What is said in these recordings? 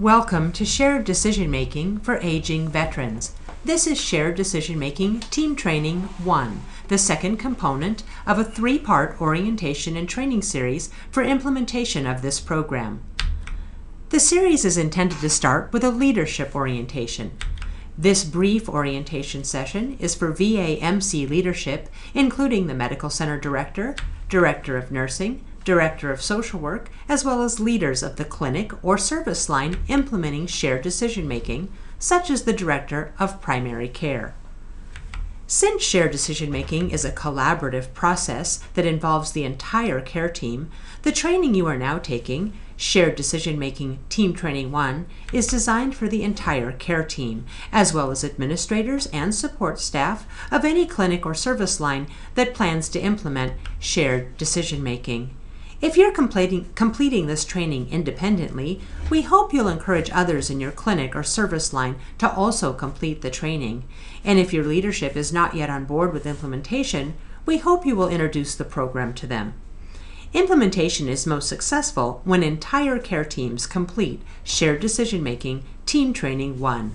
Welcome to Shared Decision Making for Aging Veterans. This is Shared Decision Making Team Training 1, the second component of a three-part orientation and training series for implementation of this program. The series is intended to start with a leadership orientation. This brief orientation session is for VA MC leadership, including the Medical Center Director, Director of Nursing, Director of Social Work, as well as leaders of the clinic or service line implementing shared decision-making, such as the Director of Primary Care. Since shared decision-making is a collaborative process that involves the entire care team, the training you are now taking, Shared Decision-Making Team Training 1, is designed for the entire care team, as well as administrators and support staff of any clinic or service line that plans to implement shared decision-making. If you're completing this training independently, we hope you'll encourage others in your clinic or service line to also complete the training. And if your leadership is not yet on board with implementation, we hope you will introduce the program to them. Implementation is most successful when entire care teams complete Shared Decision-Making Team Training 1.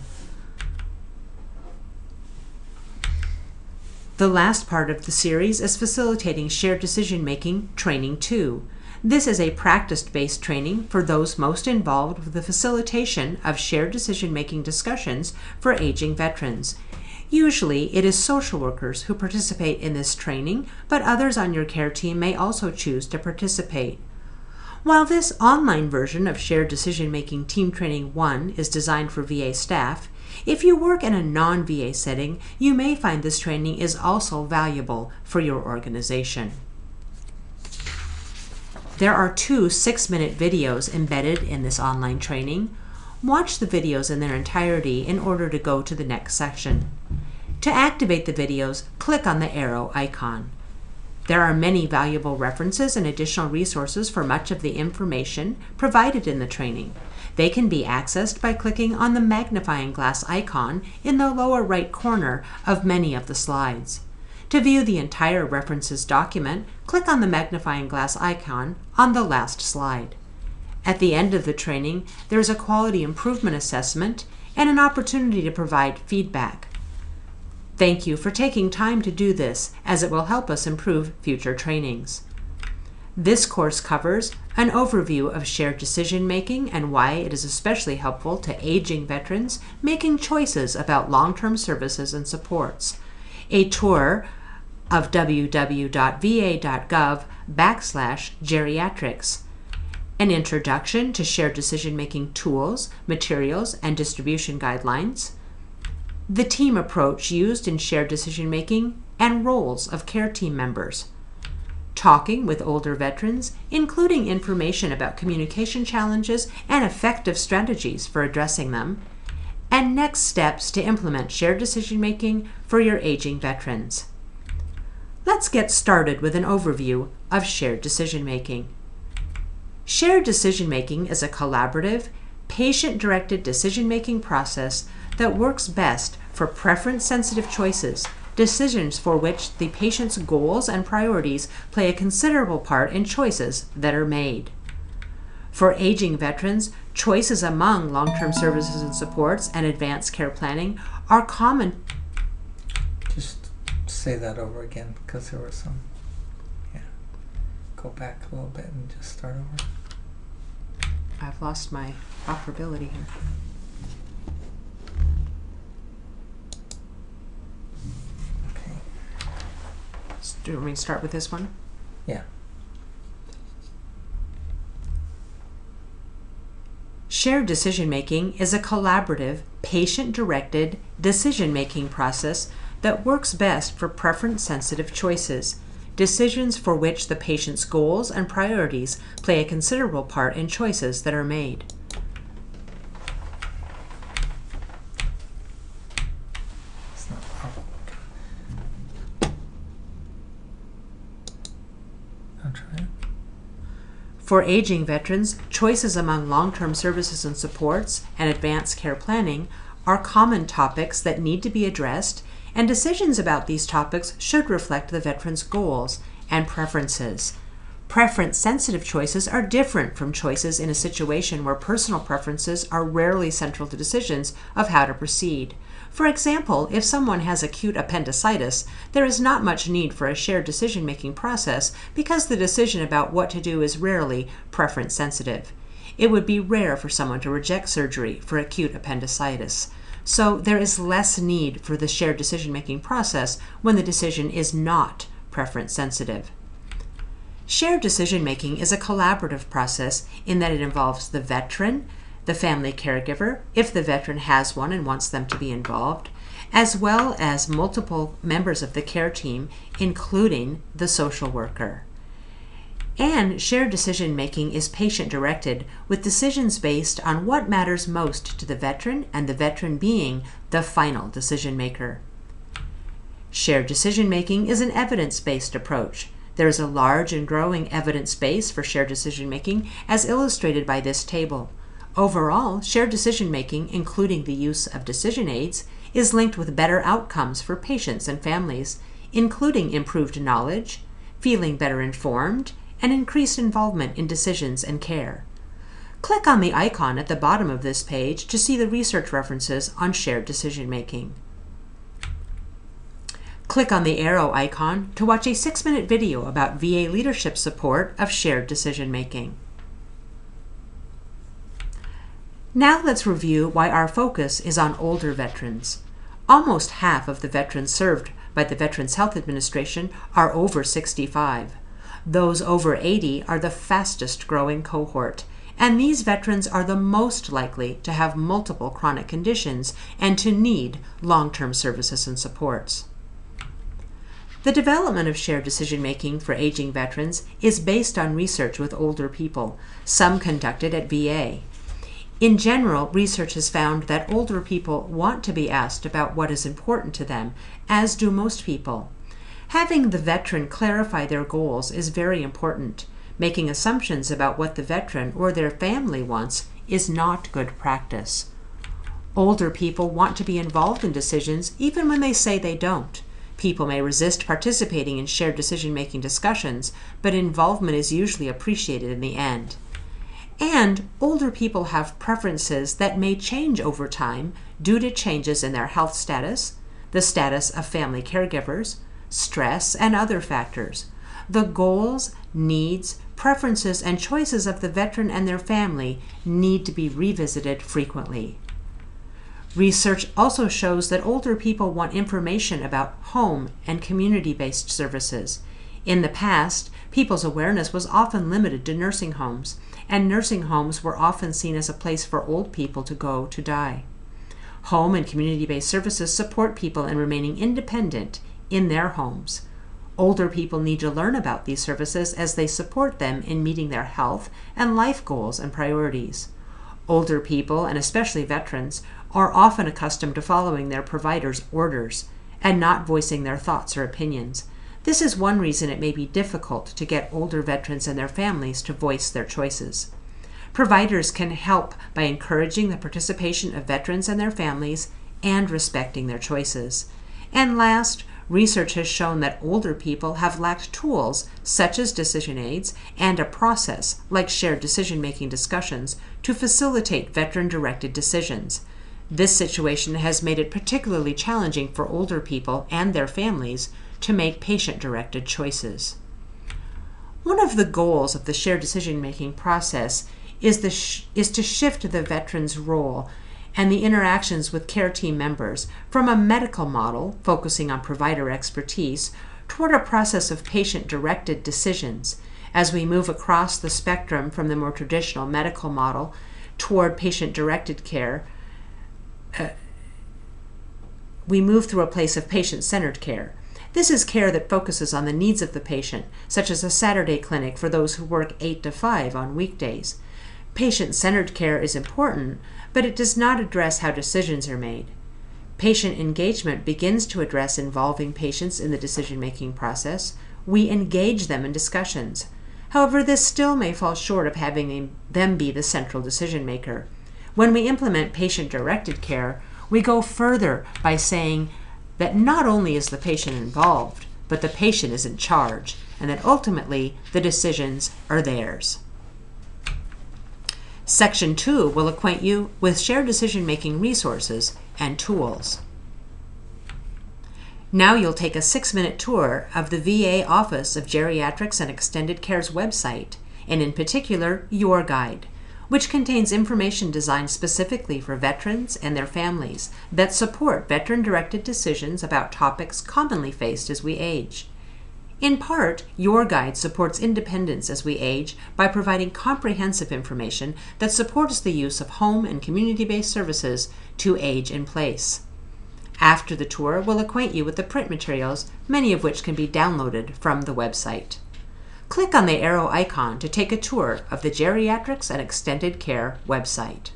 The last part of the series is facilitating Shared Decision-Making Training 2. This is a practice-based training for those most involved with the facilitation of shared decision-making discussions for aging veterans. Usually, it is social workers who participate in this training, but others on your care team may also choose to participate. While this online version of Shared Decision-Making Team Training 1 is designed for VA staff, if you work in a non-VA setting, you may find this training is also valuable for your organization. There are 2 6-minute videos embedded in this online training. Watch the videos in their entirety in order to go to the next section. To activate the videos, click on the arrow icon. There are many valuable references and additional resources for much of the information provided in the training. They can be accessed by clicking on the magnifying glass icon in the lower right corner of many of the slides. To view the entire references document, click on the magnifying glass icon on the last slide. At the end of the training, there is a quality improvement assessment and an opportunity to provide feedback. Thank you for taking time to do this, as it will help us improve future trainings. This course covers an overview of shared decision-making and why it is especially helpful to aging veterans making choices about long-term services and supports, a tour of www.va.gov/geriatrics, an introduction to shared decision-making tools, materials, and distribution guidelines, the team approach used in shared decision-making and roles of care team members, talking with older veterans, including information about communication challenges and effective strategies for addressing them, and next steps to implement shared decision-making for your aging veterans. Let's get started with an overview of shared decision-making. Shared decision-making is a collaborative, patient-directed decision-making process that works best for preference-sensitive choices, decisions for which the patient's goals and priorities play a considerable part in choices that are made. For aging veterans, choices among long-term services and supports and advanced care planning are common. Just say that over again, because there were some. Yeah. Go back a little bit and just start over. I've lost my operability here. Okay. Do you want me to start with this one? Yeah. Shared decision-making is a collaborative, patient-directed decision-making process that works best for preference-sensitive choices, decisions for which the patient's goals and priorities play a considerable part in choices that are made. It's not, I'll try it. For aging veterans, choices among long-term services and supports and advanced care planning are common topics that need to be addressed, and decisions about these topics should reflect the veteran's goals and preferences. Preference-sensitive choices are different from choices in a situation where personal preferences are rarely central to decisions of how to proceed. For example, if someone has acute appendicitis, there is not much need for a shared decision-making process because the decision about what to do is rarely preference-sensitive. It would be rare for someone to reject surgery for acute appendicitis. So there is less need for the shared decision-making process when the decision is not preference-sensitive. Shared decision-making is a collaborative process in that it involves the veteran, the family caregiver, if the veteran has one and wants them to be involved, as well as multiple members of the care team, including the social worker. And shared decision-making is patient-directed, with decisions based on what matters most to the veteran and the veteran being the final decision-maker. Shared decision-making is an evidence-based approach. There is a large and growing evidence base for shared decision-making, as illustrated by this table. Overall, shared decision-making, including the use of decision aids, is linked with better outcomes for patients and families, including improved knowledge, feeling better informed, and increased involvement in decisions and care. Click on the icon at the bottom of this page to see the research references on shared decision-making. Click on the arrow icon to watch a 6-minute video about VA leadership support of shared decision-making. Now let's review why our focus is on older veterans. Almost half of the veterans served by the Veterans Health Administration are over 65. Those over 80 are the fastest growing cohort, and these veterans are the most likely to have multiple chronic conditions and to need long-term services and supports. The development of shared decision-making for aging veterans is based on research with older people, some conducted at VA. In general, research has found that older people want to be asked about what is important to them, as do most people. Having the veteran clarify their goals is very important. Making assumptions about what the veteran or their family wants is not good practice. Older people want to be involved in decisions even when they say they don't. People may resist participating in shared decision-making discussions, but involvement is usually appreciated in the end. And older people have preferences that may change over time due to changes in their health status, the status of family caregivers, stress, and other factors. The goals, needs, preferences, and choices of the veteran and their family need to be revisited frequently. Research also shows that older people want information about home and community-based services. In the past, people's awareness was often limited to nursing homes, and nursing homes were often seen as a place for old people to go to die. Home and community-based services support people in remaining independent in their homes. Older people need to learn about these services as they support them in meeting their health and life goals and priorities. Older people, and especially veterans, are often accustomed to following their provider's orders and not voicing their thoughts or opinions. This is one reason it may be difficult to get older veterans and their families to voice their choices. Providers can help by encouraging the participation of veterans and their families and respecting their choices. And last, research has shown that older people have lacked tools such as decision aids and a process like shared decision-making discussions to facilitate veteran-directed decisions. This situation has made it particularly challenging for older people and their families to make patient-directed choices. One of the goals of the shared decision-making process is to shift the veteran's role and the interactions with care team members from a medical model focusing on provider expertise toward a process of patient-directed decisions. As we move across the spectrum from the more traditional medical model toward patient-directed care, we move through a place of patient-centered care. This is care that focuses on the needs of the patient, such as a Saturday clinic for those who work 8 to 5 on weekdays. Patient-centered care is important, but it does not address how decisions are made. Patient engagement begins to address involving patients in the decision-making process. We engage them in discussions. However, this still may fall short of having them be the central decision maker. When we implement patient-directed care, we go further by saying that not only is the patient involved, but the patient is in charge. and that ultimately the decisions are theirs. Section 2 will acquaint you with shared decision-making resources and tools. Now you'll take a 6-minute tour of the VA Office of Geriatrics and Extended Care's website, and in particular, Your Guide, which contains information designed specifically for veterans and their families that support veteran-directed decisions about topics commonly faced as we age. In part, Your Guide supports independence as we age by providing comprehensive information that supports the use of home and community-based services to age in place. After the tour, we'll acquaint you with the print materials, many of which can be downloaded from the website. Click on the arrow icon to take a tour of the Geriatrics and Extended Care website.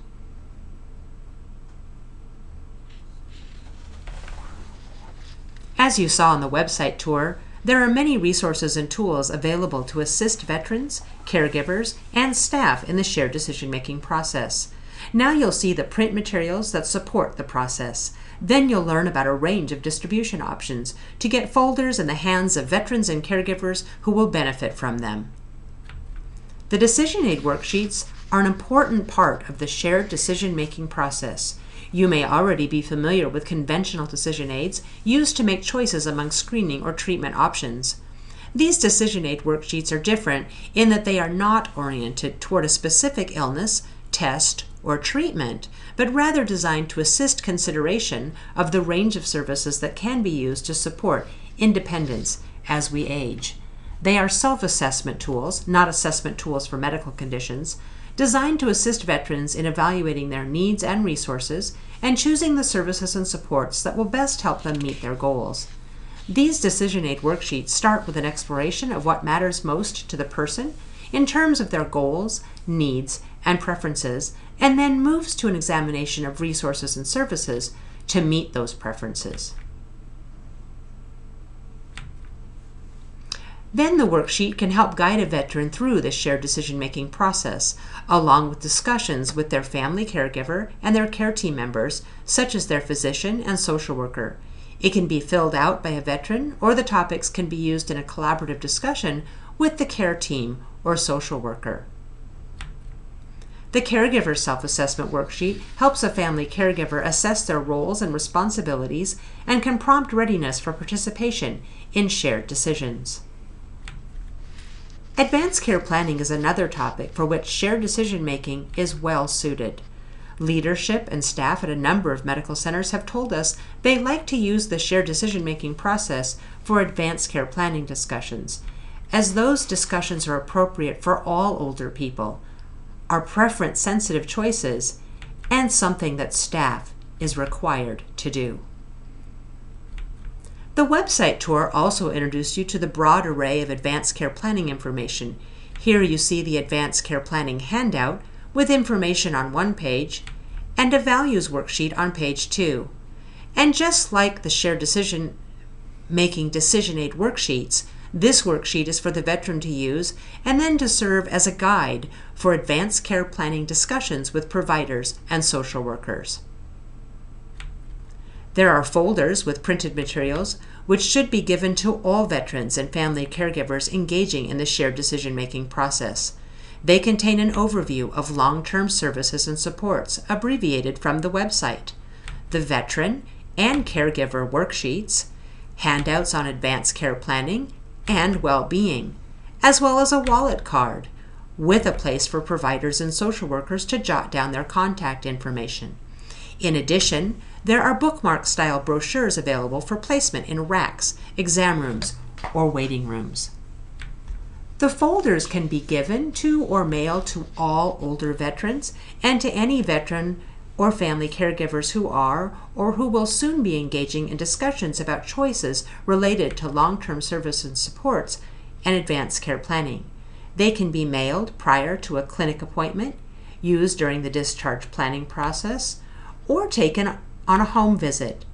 As you saw on the website tour, there are many resources and tools available to assist veterans, caregivers, and staff in the shared decision-making process. Now you'll see the print materials that support the process. Then you'll learn about a range of distribution options to get folders in the hands of veterans and caregivers who will benefit from them. The decision aid worksheets are an important part of the shared decision-making process. You may already be familiar with conventional decision aids used to make choices among screening or treatment options. These decision aid worksheets are different in that they are not oriented toward a specific illness, test, or treatment, but rather designed to assist consideration of the range of services that can be used to support independence as we age. They are self-assessment tools, not assessment tools for medical conditions, designed to assist veterans in evaluating their needs and resources and choosing the services and supports that will best help them meet their goals. These decision aid worksheets start with an exploration of what matters most to the person in terms of their goals, needs, and preferences, and then moves to an examination of resources and services to meet those preferences. Then the worksheet can help guide a veteran through the shared decision-making process, along with discussions with their family caregiver and their care team members, such as their physician and social worker. It can be filled out by a veteran, or the topics can be used in a collaborative discussion with the care team or social worker. The Caregiver Self-Assessment Worksheet helps a family caregiver assess their roles and responsibilities and can prompt readiness for participation in shared decisions. Advanced care planning is another topic for which shared decision-making is well suited. Leadership and staff at a number of medical centers have told us they like to use the shared decision-making process for advanced care planning discussions, as those discussions are appropriate for all older people, are preference-sensitive choices, and something that staff is required to do. The website tour also introduced you to the broad array of advanced care planning information. Here you see the advanced care planning handout with information on one page and a values worksheet on page 2. And just like the shared decision-making decision aid worksheets, this worksheet is for the veteran to use and then to serve as a guide for advanced care planning discussions with providers and social workers. There are folders with printed materials which should be given to all veterans and family caregivers engaging in the shared decision-making process. They contain an overview of long-term services and supports abbreviated from the website, the veteran and caregiver worksheets, handouts on advanced care planning and well-being, as well as a wallet card with a place for providers and social workers to jot down their contact information. In addition, there are bookmark-style brochures available for placement in racks, exam rooms, or waiting rooms. The folders can be given to or mailed to all older veterans and to any veteran or family caregivers who are or who will soon be engaging in discussions about choices related to long-term service and supports and advanced care planning. They can be mailed prior to a clinic appointment, used during the discharge planning process, or taken on a home visit.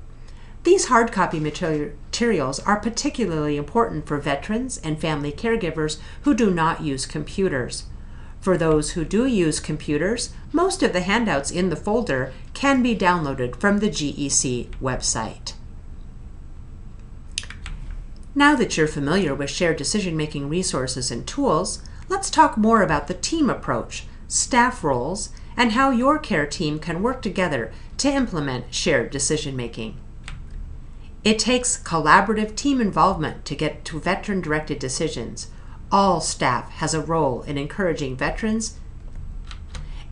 These hard copy materials are particularly important for veterans and family caregivers who do not use computers. For those who do use computers, most of the handouts in the folder can be downloaded from the GEC website. Now that you're familiar with shared decision-making resources and tools, let's talk more about the team approach, staff roles, and how your care team can work together to implement shared decision-making. It takes collaborative team involvement to get to veteran-directed decisions. All staff has a role in encouraging veterans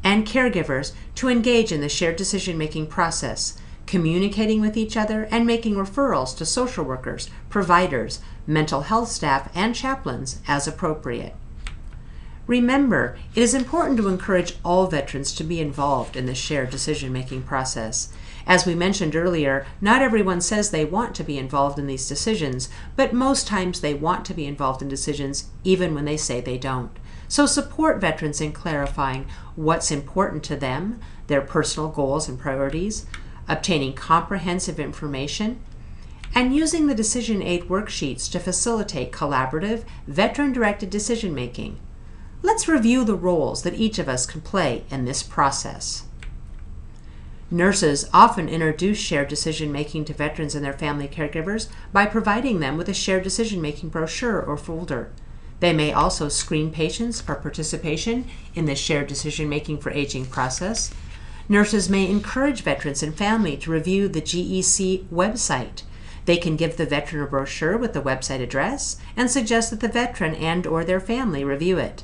and caregivers to engage in the shared decision-making process, communicating with each other and making referrals to social workers, providers, mental health staff, and chaplains as appropriate. Remember, it is important to encourage all veterans to be involved in the shared decision-making process. As we mentioned earlier, not everyone says they want to be involved in these decisions, but most times they want to be involved in decisions even when they say they don't. So support veterans in clarifying what's important to them, their personal goals and priorities, obtaining comprehensive information, and using the decision aid worksheets to facilitate collaborative, veteran-directed decision-making. Let's review the roles that each of us can play in this process. Nurses often introduce shared decision-making to veterans and their family caregivers by providing them with a shared decision-making brochure or folder. They may also screen patients for participation in the shared decision-making for aging process. Nurses may encourage veterans and family to review the GEC website. They can give the veteran a brochure with the website address and suggest that the veteran and/or their family review it.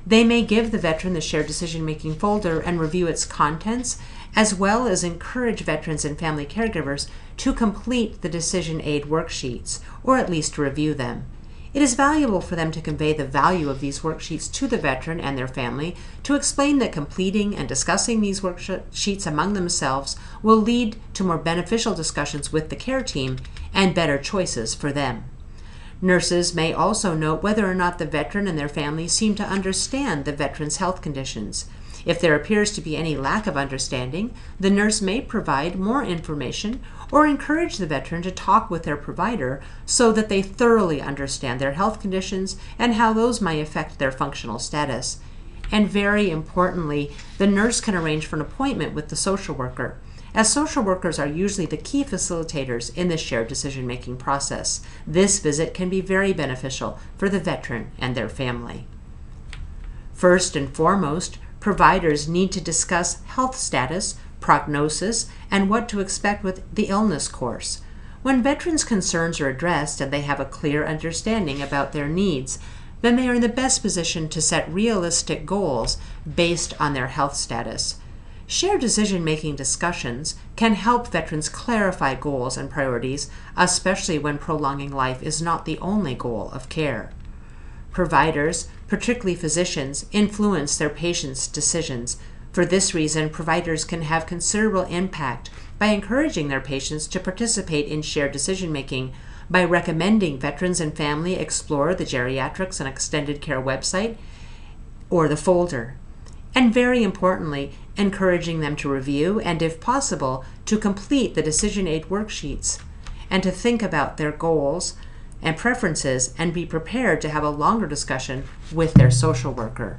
They may give the veteran the shared decision-making folder and review its contents, as well as encourage veterans and family caregivers to complete the decision aid worksheets, or at least review them. It is valuable for them to convey the value of these worksheets to the veteran and their family, to explain that completing and discussing these worksheets among themselves will lead to more beneficial discussions with the care team and better choices for them. Nurses may also note whether or not the veteran and their family seem to understand the veteran's health conditions. If there appears to be any lack of understanding, the nurse may provide more information or encourage the veteran to talk with their provider so that they thoroughly understand their health conditions and how those might affect their functional status. And very importantly, the nurse can arrange for an appointment with the social worker, as social workers are usually the key facilitators in the shared decision-making process. This visit can be very beneficial for the veteran and their family. First and foremost, providers need to discuss health status, prognosis, and what to expect with the illness course. When veterans' concerns are addressed and they have a clear understanding about their needs, then they are in the best position to set realistic goals based on their health status. Shared decision-making discussions can help veterans clarify goals and priorities, especially when prolonging life is not the only goal of care. Providers, particularly physicians, influence their patients' decisions. For this reason, providers can have considerable impact by encouraging their patients to participate in shared decision-making by recommending veterans and family explore the geriatrics and extended care website or the folder. And very importantly, encouraging them to review and, if possible, to complete the decision aid worksheets and to think about their goals and preferences and be prepared to have a longer discussion with their social worker.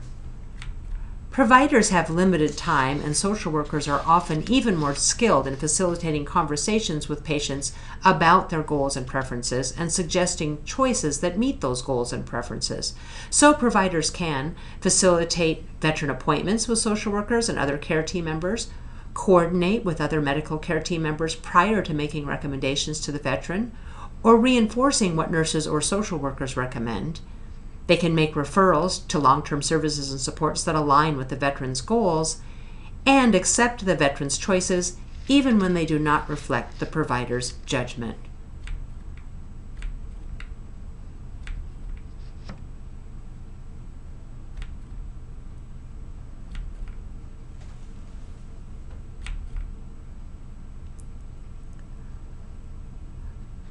Providers have limited time, and social workers are often even more skilled in facilitating conversations with patients about their goals and preferences and suggesting choices that meet those goals and preferences. So providers can facilitate veteran appointments with social workers and other care team members, coordinate with other medical care team members prior to making recommendations to the veteran, or reinforcing what nurses or social workers recommend. They can make referrals to long-term services and supports that align with the veteran's goals and accept the veteran's choices even when they do not reflect the provider's judgment.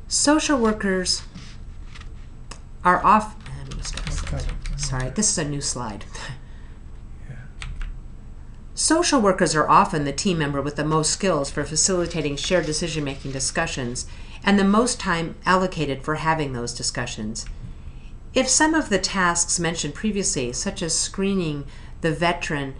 Social workers are often, sorry, this is a new slide. Social workers are often the team member with the most skills for facilitating shared decision-making discussions and the most time allocated for having those discussions. If some of the tasks mentioned previously, such as screening the veteran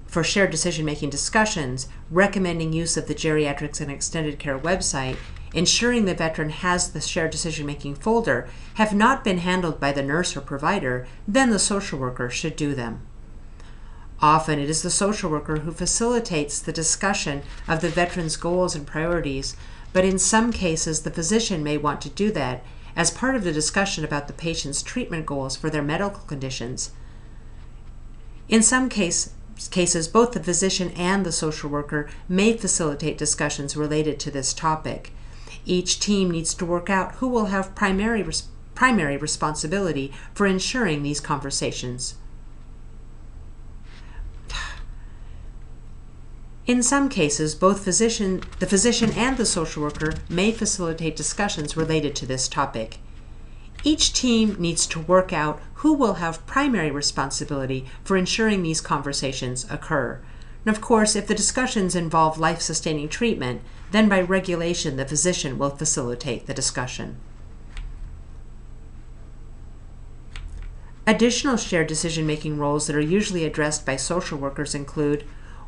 for shared decision-making discussions, recommending use of the geriatrics and extended care website, ensuring the veteran has the shared decision-making folder, have not been handled by the nurse or provider, then the social worker should do them. Often it is the social worker who facilitates the discussion of the veteran's goals and priorities, but in some cases the physician may want to do that as part of the discussion about the patient's treatment goals for their medical conditions. In some cases, both the physician and the social worker may facilitate discussions related to this topic. Each team needs to work out who will have primary responsibility for ensuring these conversations. In some cases, both the physician and the social worker may facilitate discussions related to this topic. Each team needs to work out who will have primary responsibility for ensuring these conversations occur. And of course, if the discussions involve life-sustaining treatment, then by regulation the physician will facilitate the discussion. Additional shared decision-making roles that are usually addressed by social workers include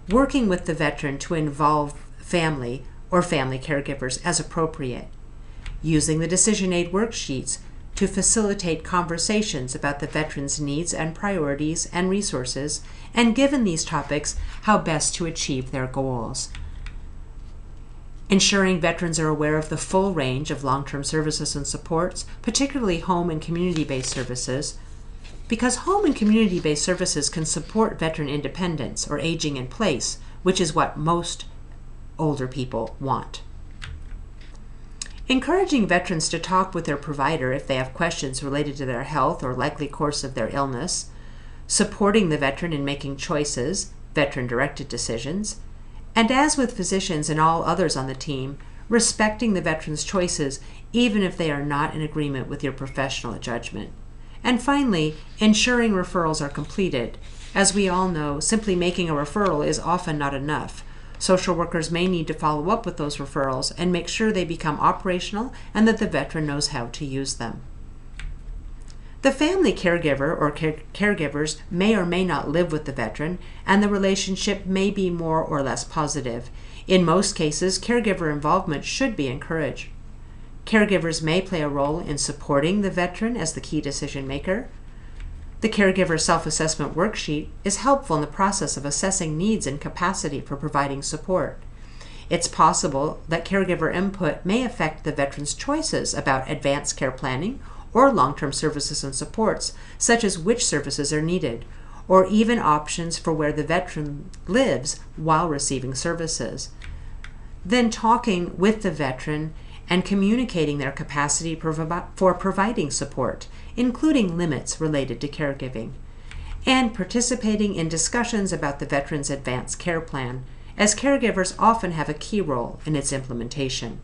working with the veteran to involve family or family caregivers as appropriate, using the decision aid worksheets to facilitate conversations about the veteran's needs and priorities and resources, and given these topics, how best to achieve their goals. Ensuring veterans are aware of the full range of long-term services and supports, particularly home and community-based services, because home and community-based services can support veteran independence or aging in place, which is what most older people want. Encouraging veterans to talk with their provider if they have questions related to their health or likely course of their illness, supporting the veteran in making choices, veteran-directed decisions, and as with physicians and all others on the team, respecting the veteran's choices even if they are not in agreement with your professional judgment. And finally, ensuring referrals are completed. As we all know, simply making a referral is often not enough. Social workers may need to follow up with those referrals and make sure they become operational and that the veteran knows how to use them. The family caregiver or caregivers may or may not live with the veteran, and the relationship may be more or less positive. In most cases, caregiver involvement should be encouraged. Caregivers may play a role in supporting the veteran as the key decision maker. The Caregiver Self-Assessment Worksheet is helpful in the process of assessing needs and capacity for providing support. It's possible that caregiver input may affect the veteran's choices about advanced care planning or long-term services and supports, such as which services are needed, or even options for where the veteran lives while receiving services. Then talking with the veteran and communicating their capacity for providing support, including limits related to caregiving, and participating in discussions about the veteran's advanced care plan, as caregivers often have a key role in its implementation.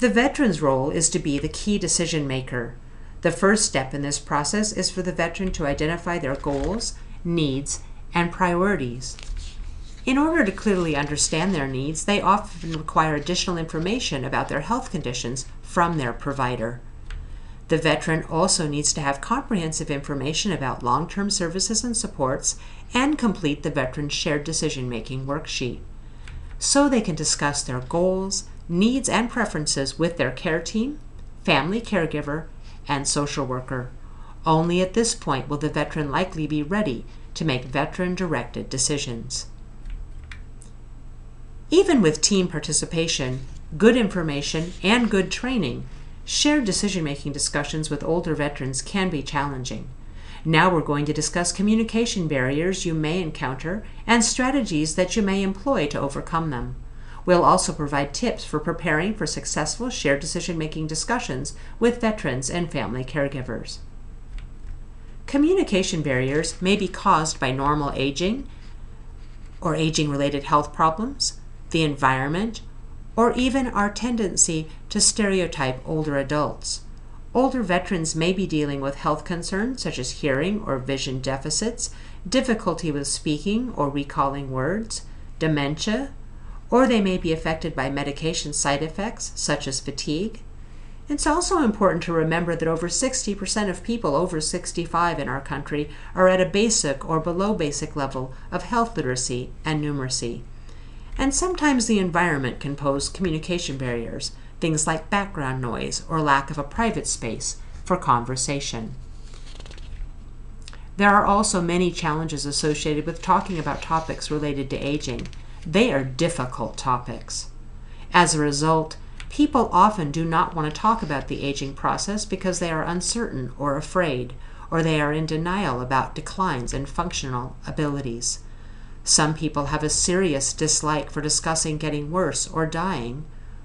The veteran's role is to be the key decision maker. The first step in this process is for the veteran to identify their goals, needs, and priorities. In order to clearly understand their needs, they often require additional information about their health conditions from their provider. The veteran also needs to have comprehensive information about long-term services and supports and complete the veteran's shared decision-making worksheet, so they can discuss their goals, needs, and preferences with their care team, family caregiver, and social worker. Only at this point will the veteran likely be ready to make veteran-directed decisions. Even with team participation, good information, and good training, shared decision-making discussions with older veterans can be challenging. Now we're going to discuss communication barriers you may encounter and strategies that you may employ to overcome them. We'll also provide tips for preparing for successful shared decision-making discussions with veterans and family caregivers. Communication barriers may be caused by normal aging or aging-related health problems, the environment, or even our tendency to stereotype older adults. Older veterans may be dealing with health concerns such as hearing or vision deficits, difficulty with speaking or recalling words, dementia, or they may be affected by medication side effects such as fatigue. It's also important to remember that over 60% of people over 65 in our country are at a basic or below basic level of health literacy and numeracy. And sometimes the environment can pose communication barriers, things like background noise or lack of a private space for conversation. There are also many challenges associated with talking about topics related to aging. They are difficult topics. As a result, people often do not want to talk about the aging process because they are uncertain or afraid, or they are in denial about declines in functional abilities. Some people have a serious dislike for discussing getting worse or dying,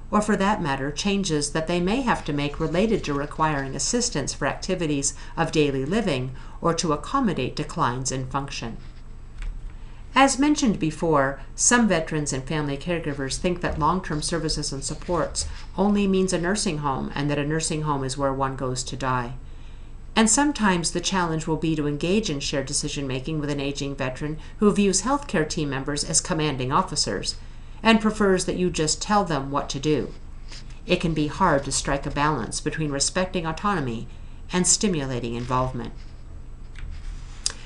or for that matter, changes that they may have to make related to requiring assistance for activities of daily living or to accommodate declines in function. As mentioned before, some veterans and family caregivers think that long-term services and supports only means a nursing home and that a nursing home is where one goes to die. And sometimes the challenge will be to engage in shared decision-making with an aging veteran who views healthcare team members as commanding officers and prefers that you just tell them what to do. It can be hard to strike a balance between respecting autonomy and stimulating involvement.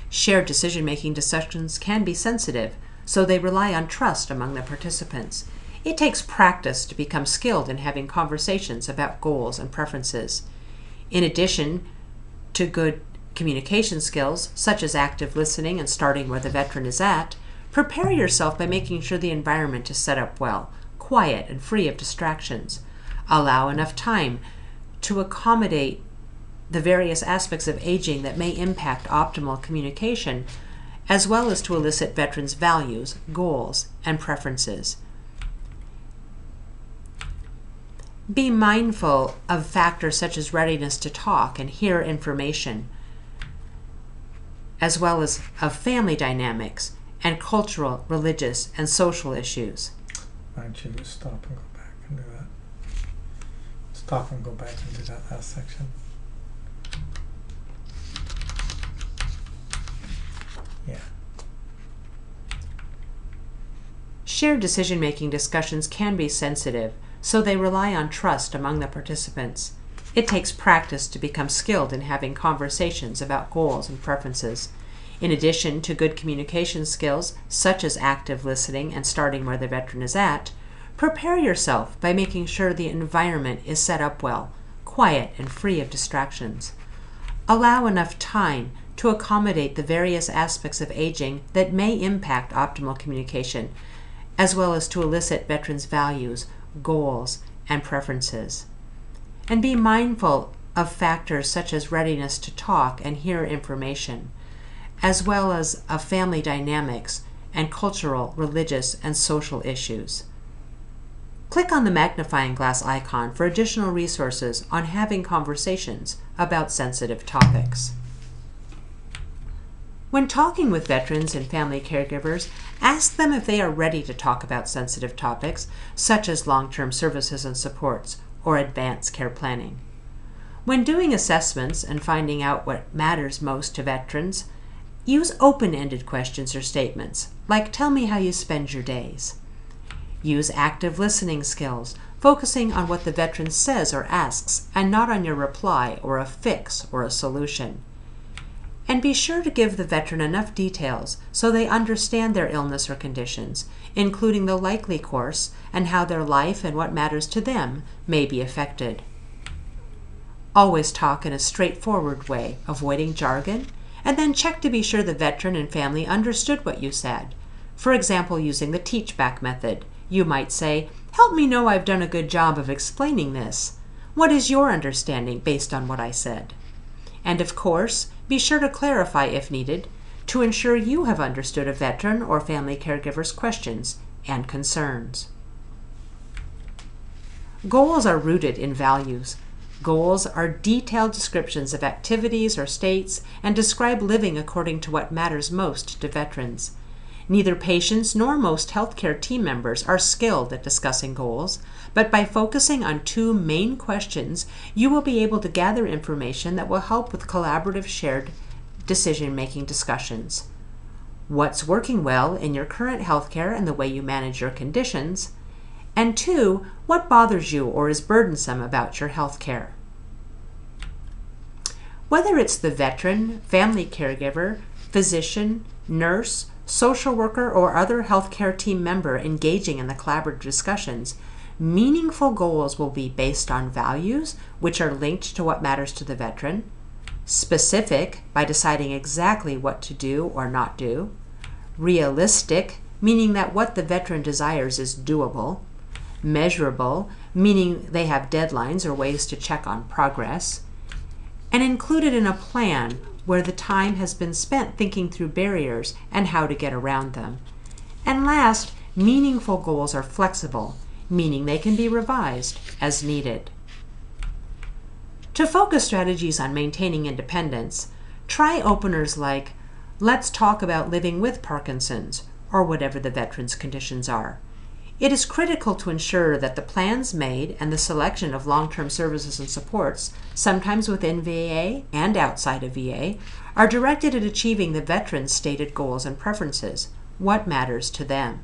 Shared decision-making discussions can be sensitive, so they rely on trust among the participants. It takes practice to become skilled in having conversations about goals and preferences. In addition to good communication skills, such as active listening and starting where the veteran is at, prepare yourself by making sure the environment is set up well, quiet and free of distractions. Allow enough time to accommodate the various aspects of aging that may impact optimal communication, as well as to elicit veterans' values, goals, and preferences. Be mindful of factors such as readiness to talk and hear information, as well as of family dynamics and cultural, religious, and social issues. Why don't you just stop and go back and do that? Stop and go back and do that last section. Yeah. Shared decision-making discussions can be sensitive, so they rely on trust among the participants. It takes practice to become skilled in having conversations about goals and preferences. In addition to good communication skills, such as active listening and starting where the veteran is at, prepare yourself by making sure the environment is set up well, quiet and free of distractions. Allow enough time to accommodate the various aspects of aging that may impact optimal communication, as well as to elicit veterans' values, goals, and preferences. And be mindful of factors such as readiness to talk and hear information, as well as of family dynamics and cultural, religious, and social issues. Click on the magnifying glass icon for additional resources on having conversations about sensitive topics. When talking with veterans and family caregivers, ask them if they are ready to talk about sensitive topics, such as long-term services and supports or advanced care planning. When doing assessments and finding out what matters most to veterans, use open-ended questions or statements, like "Tell me how you spend your days." Use active listening skills, focusing on what the veteran says or asks, and not on your reply or a fix or a solution. And be sure to give the veteran enough details so they understand their illness or conditions, including the likely course and how their life and what matters to them may be affected. Always talk in a straightforward way, avoiding jargon, and then check to be sure the veteran and family understood what you said. For example, using the teach-back method, you might say, "Help me know I've done a good job of explaining this. What is your understanding based on what I said?" And of course, be sure to clarify if needed to ensure you have understood a veteran or family caregiver's questions and concerns. Goals are rooted in values. Goals are detailed descriptions of activities or states and describe living according to what matters most to veterans. Neither patients nor most healthcare team members are skilled at discussing goals, but by focusing on two main questions, you will be able to gather information that will help with collaborative shared decision-making discussions. What's working well in your current healthcare and the way you manage your conditions? And two, what bothers you or is burdensome about your healthcare? Whether it's the veteran, family caregiver, physician, nurse, social worker, or other healthcare team member engaging in the collaborative discussions, meaningful goals will be based on values, which are linked to what matters to the veteran, specific, by deciding exactly what to do or not do, realistic, meaning that what the veteran desires is doable, measurable, meaning they have deadlines or ways to check on progress, and included in a plan where the time has been spent thinking through barriers and how to get around them. And last, meaningful goals are flexible, meaning they can be revised as needed. To focus strategies on maintaining independence, try openers like, "Let's talk about living with Parkinson's," or whatever the veteran's conditions are. It is critical to ensure that the plans made and the selection of long-term services and supports, sometimes within VA and outside of VA, are directed at achieving the veteran's stated goals and preferences, what matters to them.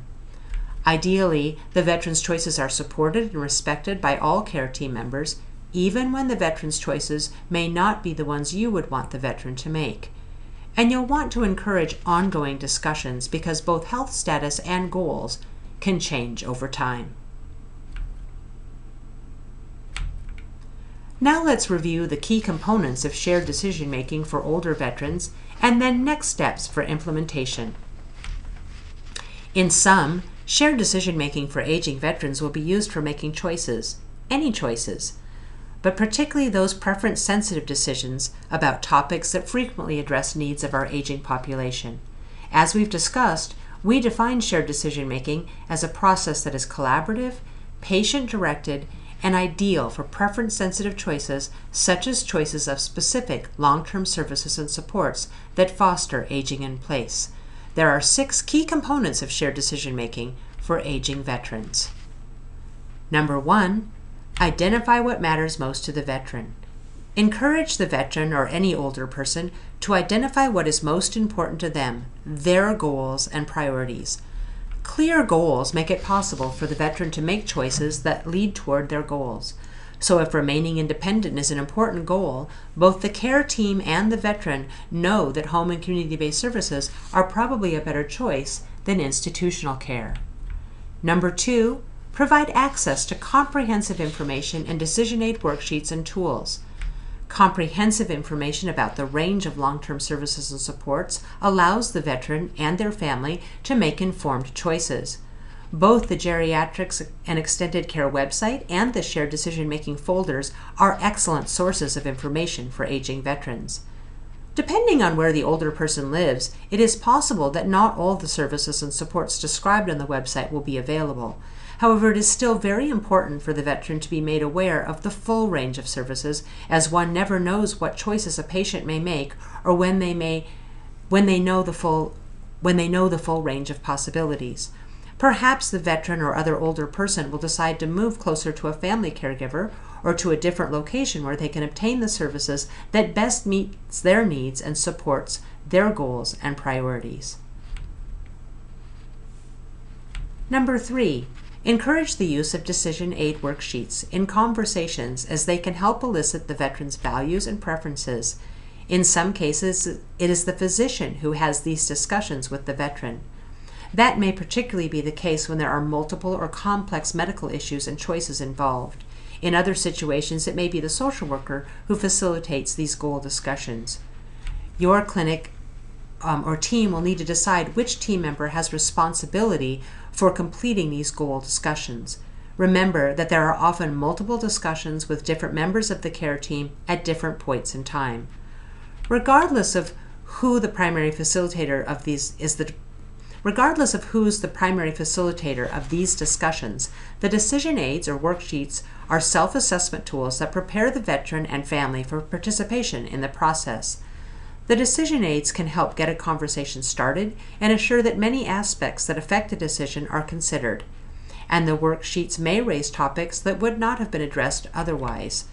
Ideally, the veteran's choices are supported and respected by all care team members, even when the veteran's choices may not be the ones you would want the veteran to make. And you'll want to encourage ongoing discussions because both health status and goals can change over time. Now let's review the key components of shared decision-making for older veterans and then next steps for implementation. In sum, shared decision-making for aging veterans will be used for making choices, any choices, but particularly those preference-sensitive decisions about topics that frequently address needs of our aging population. As we've discussed, we define shared decision-making as a process that is collaborative, patient-directed, and ideal for preference-sensitive choices such as choices of specific long-term services and supports that foster aging in place. There are 6 key components of shared decision-making for aging veterans. Number 1, identify what matters most to the veteran. Encourage the veteran or any older person to identify what is most important to them, their goals and priorities. Clear goals make it possible for the veteran to make choices that lead toward their goals. So if remaining independent is an important goal, both the care team and the veteran know that home and community-based services are probably a better choice than institutional care. Number 2, provide access to comprehensive information and decision aid worksheets and tools. Comprehensive information about the range of long-term services and supports allows the veteran and their family to make informed choices. Both the Geriatrics and Extended Care website and the Shared Decision-Making folders are excellent sources of information for aging veterans. Depending on where the older person lives, it is possible that not all the services and supports described on the website will be available. However, it is still very important for the veteran to be made aware of the full range of services, as one never knows what choices a patient may make or when they know the full range of possibilities. Perhaps the veteran or other older person will decide to move closer to a family caregiver or to a different location where they can obtain the services that best meets their needs and supports their goals and priorities. Number 3, encourage the use of decision aid worksheets in conversations as they can help elicit the veteran's values and preferences. In some cases, it is the physician who has these discussions with the veteran. That may particularly be the case when there are multiple or complex medical issues and choices involved. In other situations, it may be the social worker who facilitates these goal discussions. Your clinic or team will need to decide which team member has responsibility for completing these goal discussions. Remember that there are often multiple discussions with different members of the care team at different points in time. Regardless of who's the primary facilitator of these discussions, the decision aids or worksheets are self-assessment tools that prepare the veteran and family for participation in the process. The decision aids can help get a conversation started and assure that many aspects that affect a decision are considered, and the worksheets may raise topics that would not have been addressed otherwise.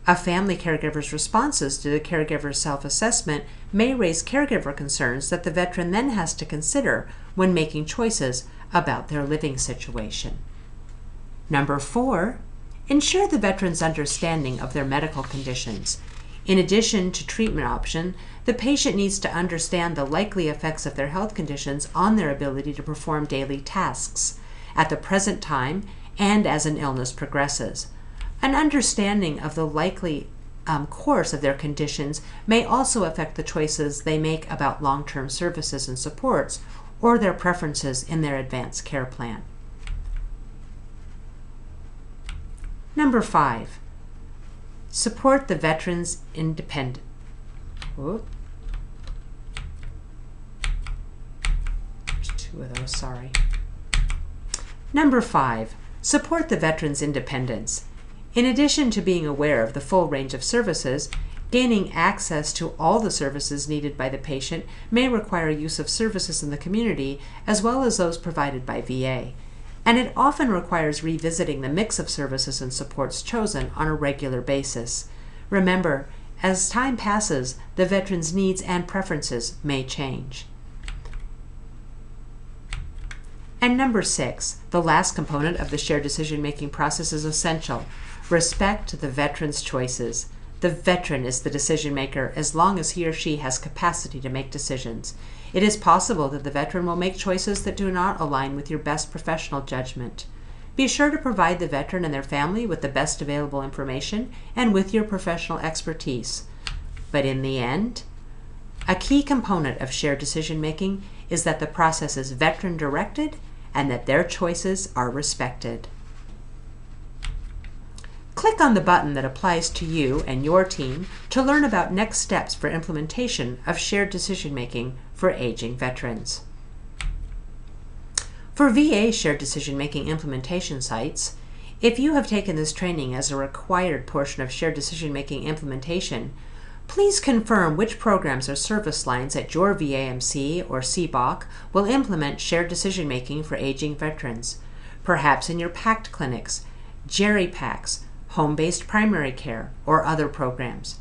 A family caregiver's responses to the caregiver's self-assessment may raise caregiver concerns that the veteran then has to consider when making choices about their living situation. Number 4, ensure the veteran's understanding of their medical conditions. In addition to treatment option, the patient needs to understand the likely effects of their health conditions on their ability to perform daily tasks at the present time and as an illness progresses. An understanding of the likely course of their conditions may also affect the choices they make about long-term services and supports or their preferences in their advanced care plan. Number 5, support the veteran's independent. There's 2 of those, sorry. Number 5, support the veteran's independence. In addition to being aware of the full range of services, gaining access to all the services needed by the patient may require use of services in the community as well as those provided by VA, and it often requires revisiting the mix of services and supports chosen on a regular basis. Remember, as time passes, the veteran's needs and preferences may change. And number 6, the last component of the shared decision-making process is essential. Respect the veteran's choices. The veteran is the decision maker as long as he or she has capacity to make decisions. It is possible that the veteran will make choices that do not align with your best professional judgment. Be sure to provide the veteran and their family with the best available information and with your professional expertise. But in the end, a key component of shared decision-making is that the process is veteran-directed and that their choices are respected. Click on the button that applies to you and your team to learn about next steps for implementation of shared decision-making for aging veterans. For VA shared decision-making implementation sites, if you have taken this training as a required portion of shared decision-making implementation, please confirm which programs or service lines at your VAMC or CBOC will implement shared decision-making for aging veterans, perhaps in your PACT clinics, Geri PACs, home-based primary care, or other programs.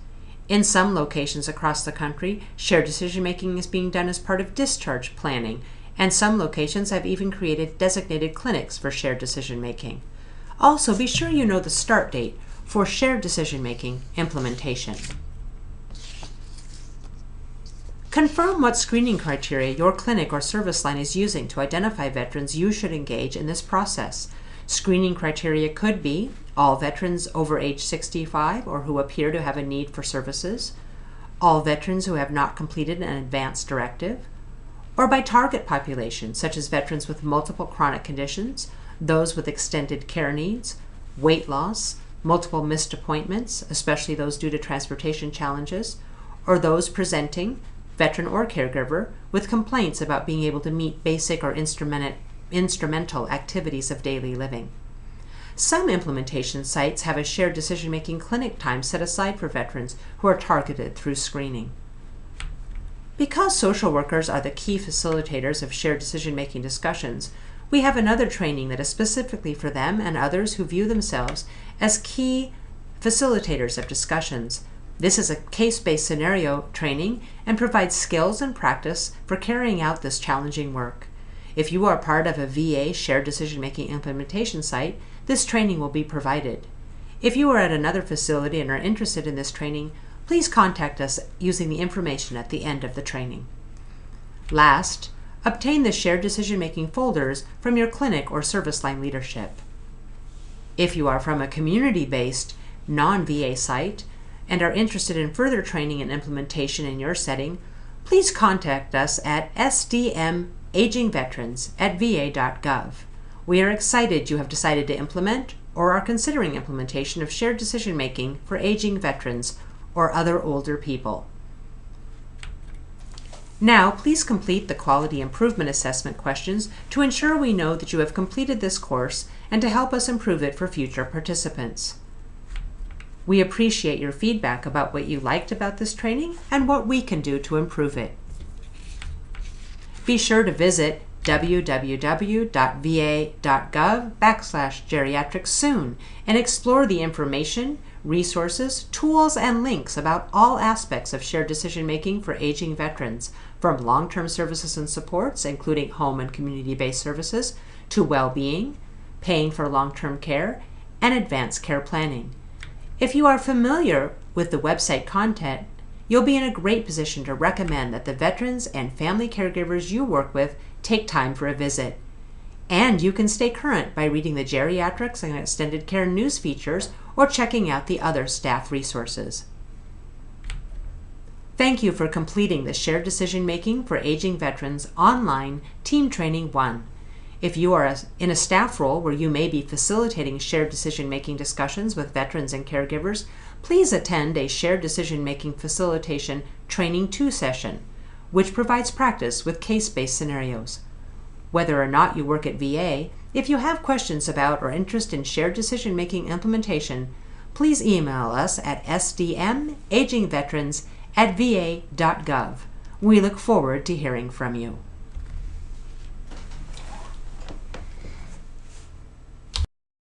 In some locations across the country, shared decision-making is being done as part of discharge planning, and some locations have even created designated clinics for shared decision-making. Also, be sure you know the start date for shared decision-making implementation. Confirm what screening criteria your clinic or service line is using to identify veterans you should engage in this process. Screening criteria could be all veterans over age 65 or who appear to have a need for services, all veterans who have not completed an advance directive, or by target population, such as veterans with multiple chronic conditions, those with extended care needs, weight loss, multiple missed appointments, especially those due to transportation challenges, or those presenting, veteran or caregiver, with complaints about being able to meet basic or instrumental activities of daily living. Some implementation sites have a shared decision-making clinic time set aside for veterans who are targeted through screening. Because social workers are the key facilitators of shared decision-making discussions, we have another training that is specifically for them and others who view themselves as key facilitators of discussions. This is a case-based scenario training and provides skills and practice for carrying out this challenging work. If you are part of a VA shared decision-making implementation site, this training will be provided. If you are at another facility and are interested in this training, please contact us using the information at the end of the training. Last, obtain the shared decision-making folders from your clinic or service line leadership. If you are from a community-based, non-VA site and are interested in further training and implementation in your setting, please contact us at sdmagingveterans@va.gov. We are excited you have decided to implement or are considering implementation of shared decision-making for aging veterans or other older people. Now, please complete the quality improvement assessment questions to ensure we know that you have completed this course and to help us improve it for future participants. We appreciate your feedback about what you liked about this training and what we can do to improve it. Be sure to visit www.va.gov/geriatrics soon and explore the information, resources, tools, and links about all aspects of shared decision-making for aging veterans, from long-term services and supports, including home and community-based services, to well-being, paying for long-term care, and advanced care planning. If you are familiar with the website content, you'll be in a great position to recommend that the veterans and family caregivers you work with take time for a visit. And you can stay current by reading the Geriatrics and Extended Care news features or checking out the other staff resources. Thank you for completing the Shared Decision Making for Aging Veterans Online Team Training 1. If you are in a staff role where you may be facilitating shared decision-making discussions with veterans and caregivers, please attend a Shared Decision-Making Facilitation Training 2 session, which provides practice with case-based scenarios. Whether or not you work at VA, if you have questions about or interest in shared decision-making implementation, please email us at sdmagingveterans@va.gov. We look forward to hearing from you.